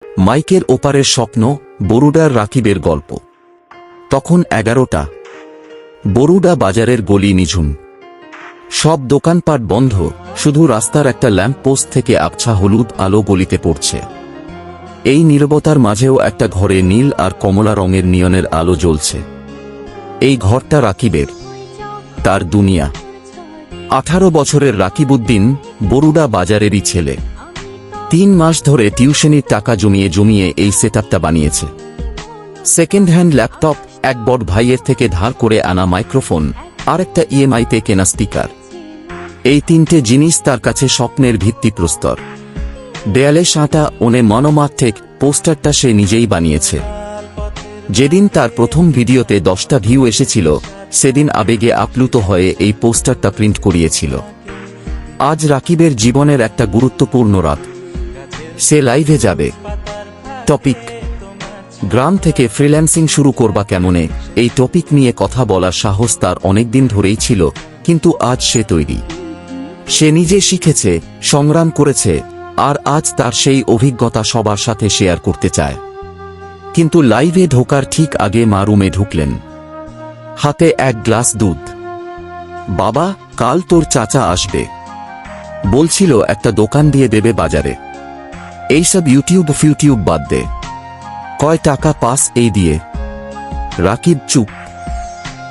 মাইকের ওপারের স্বপ্ন, বরুডার রাকিবের গল্প। তখন 11টা। বরুডা বাজারের গলি নিঝুম। সব দোকানপাট বন্ধ, শুধু রাস্তার একটা ল্যাম্প পোস্ট থেকে আবছা হলুদ আলো গলিতে পড়ছে। এই নীরবতার মাঝেও একটা ঘরে নীল আর কমলা রঙের নিয়নের আলো জ্বলছে। এই ঘরটা রাকিবের, তার দুনিয়া। 18 বছরের রাকিবউদ্দিন বরুডা বাজারেরই ছেলে। 3 মাস ধরে টিউশনির টাকা জমিয়ে জমিয়ে এই সেটআপটা বানিয়েছে। সেকেন্ড হ্যান্ড ল্যাপটপ, এক বড় ভাইয়ের থেকে ধার করে আনা মাইক্রোফোন, আর একটা ইএমআইতে কেনা স্পিকার। এই 3টে জিনিস তার কাছে স্বপ্নের ভিত্তিপ্রস্তর। দেয়ালে সাঁটা ওনে মনোমার্থেক পোস্টারটা সে নিজেই বানিয়েছে। যেদিন তার প্রথম ভিডিওতে 10টা ভিউ এসেছিল, সেদিন আবেগে আপ্লুত হয়ে এই পোস্টারটা প্রিন্ট করিয়েছিল। আজ রাকিবের জীবনের একটা গুরুত্বপূর্ণ রাত। সে লাইভে যাবে। টপিক: গ্রাম থেকে ফ্রিল্যান্সিং শুরু করবা কেমনে। এই টপিক নিয়ে কথা বলার সাহস তার অনেকদিন ধরেই ছিল, কিন্তু আজ সে তৈরি। সে নিজে শিখেছে, সংগ্রাম করেছে, আর আজ তার সেই অভিজ্ঞতা সবার সাথে শেয়ার করতে চায়। কিন্তু লাইভে ঢোকার ঠিক আগে মা রুমে ঢুকলেন, হাতে এক গ্লাস দুধ। বাবা, কাল তোর চাচা আসবে, বলছিল একটা দোকান দিয়ে দেবে বাজারে। এইসব ইউটিউব বাদ দে, কয় টাকা পাস এই দিয়ে। রাকিব চুপ।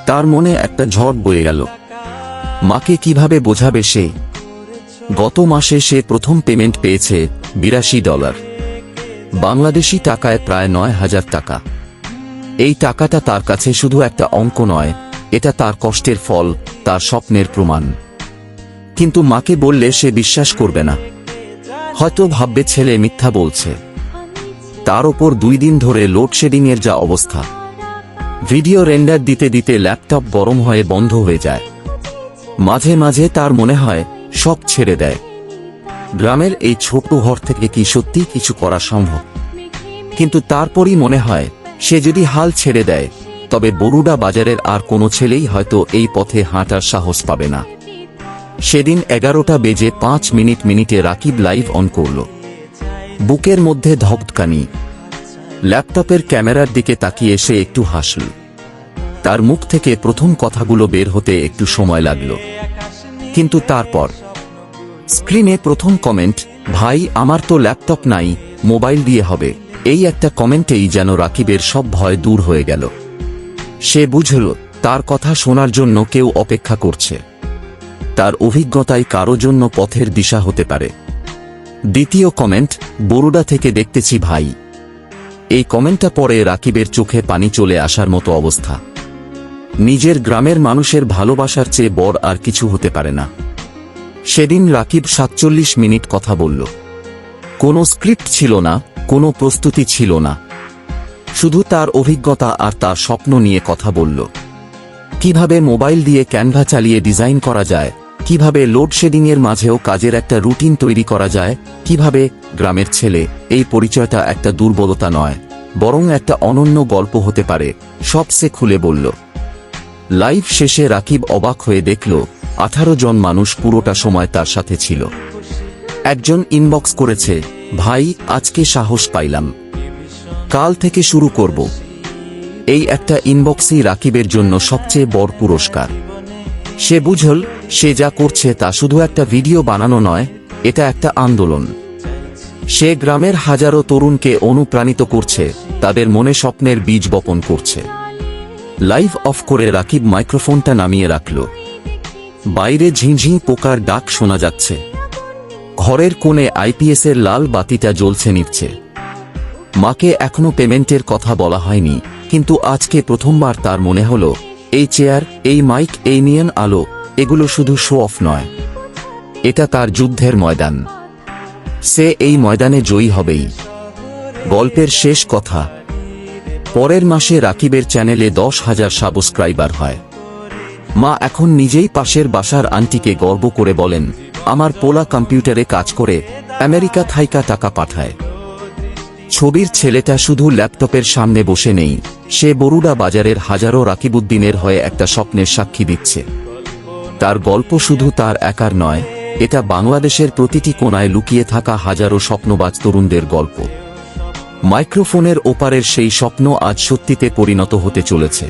তার মনে একটা ঝড় বয়ে গেল। মাকে কিভাবে বোঝাবে সে? গত মাসে সে প্রথম পেমেন্ট পেয়েছে $82, বাংলাদেশি টাকায় প্রায় 9,000 টাকা। এই টাকাটা তার কাছে শুধু একটা অঙ্ক নয়, এটা তার কষ্টের ফল, তার স্বপ্নের প্রমাণ। কিন্তু মাকে বললে সে বিশ্বাস করবে না। হয়তো ভাববে ছেলে মিথ্যা বলছে। তার ওপর 2 দিন ধরে লোডশেডিংয়ের যা অবস্থা, ভিডিও রেন্ডার দিতে দিতে ল্যাপটপ গরম হয়ে বন্ধ হয়ে যায়। মাঝে মাঝে তার মনে হয় সব ছেড়ে দেয়। গ্রামের এই ছোট ঘর থেকে কি সত্যি কিছু করা সম্ভব? কিন্তু তারপরই মনে হয়, সে যদি হাল ছেড়ে দেয়, তবে বরুডা বাজারের আর কোনো ছেলেই হয়তো এই পথে হাঁটার সাহস পাবে না। সেদিন 11টা বেজে 5 মিনিটে রাকিব লাইভ অন করল। বুকের মধ্যে ধকধকানি। ল্যাপটপের ক্যামেরার দিকে তাকিয়ে সে একটু হাসল। তার মুখ থেকে প্রথম কথাগুলো বের হতে একটু সময় লাগল, কিন্তু তারপর স্ক্রিনে প্রথম কমেন্ট, ভাই আমার তো ল্যাপটপ নাই, মোবাইল দিয়ে হবে। এই একটা কমেন্টেই যেন রাকিবের সব ভয় দূর হয়ে গেল। সে বুঝল তার কথা শোনার জন্য কেউ অপেক্ষা করছে। তার অভিজ্ঞতাই কারো জন্য পথের দিশা হতে পারে। দ্বিতীয় কমেন্ট, বরুডা থেকে দেখতেছি ভাই। এই কমেন্টটা পড়ে রাকিবের চোখে পানি চলে আসার মতো অবস্থা। নিজের গ্রামের মানুষের ভালোবাসার চেয়ে বড় আর কিছু হতে পারে না। সেদিন রাকিব 47 মিনিট কথা বলল। কোনো স্ক্রিপ্ট ছিল না, কোনো প্রস্তুতি ছিল না, শুধু তার অভিজ্ঞতা আর তার স্বপ্ন নিয়ে কথা বলল। কিভাবে মোবাইল দিয়ে ক্যানভা চালিয়ে ডিজাইন করা যায়, কিভাবে লোডশেডিংয়ের মাঝেও কাজের একটা রুটিন তৈরি করা যায়, কিভাবে গ্রামের ছেলে, এই পরিচয়টা একটা দুর্বলতা নয়, বরং একটা অনন্য গল্প হতে পারে, সব সে খুলে বলল। লাইভ শেষে রাকিব অবাক হয়ে দেখল 18 জন মানুষ পুরোটা সময় তার সাথে ছিল। একজন ইনবক্স করেছে, ভাই আজকে সাহস পাইলাম, কাল থেকে শুরু করব। এই একটা ইনবক্সই রাকিবের জন্য সবচেয়ে বড় পুরস্কার। সে বুঝল, সে যা করছে তা শুধু একটা ভিডিও বানানো নয়, এটা একটা আন্দোলন। সে গ্রামের হাজারো তরুণকে অনুপ্রাণিত করছে, তাদের মনে স্বপ্নের বীজ বপন করছে। লাইভ অফ করে রাকিব মাইক্রোফোনটা নামিয়ে রাখল। বাইরে ঝিঁঝিঁ পোকার ডাক শোনা যাচ্ছে। ঘরের কোণে আইপিএসের লাল বাতিটা জ্বলছে নিচ্ছে। মাকে এখনো পেমেন্টের কথা বলা হয়নি, কিন্তু আজকে প্রথমবার তার মনে হলো, এই চেয়ার, এই মাইক, এই নিয়ন আলো, এগুলো শুধু শো অফ নয়, এটা তার যুদ্ধের ময়দান। সে এই ময়দানে জয়ী হবেই। গল্পের শেষ কথা, পরের মাসে রাকিবের চ্যানেলে 10,000 সাবস্ক্রাইবার হয়। মা এখন নিজেই পাশের বাসার আন্টিকে গর্ব করে বলেন, আমার পোলা কম্পিউটারে কাজ করে আমেরিকা থাইকা টাকা পাঠায়। ছবির ছেলেটা শুধু ল্যাপটপের সামনে বসে নেই, সে বরুডা বাজারের হাজারো রাকিবউদ্দিনের হয়ে একটা স্বপ্নের সাক্ষী দিচ্ছে। তার গল্প শুধু তার একার নয়, এটা বাংলাদেশের প্রতিটি কোণায় লুকিয়ে থাকা হাজারো স্বপ্নবাজ তরুণদের গল্প। মাইক্রোফোনের ওপারের সেই স্বপ্ন আজ সত্যিতে পরিণত হতে চলেছে।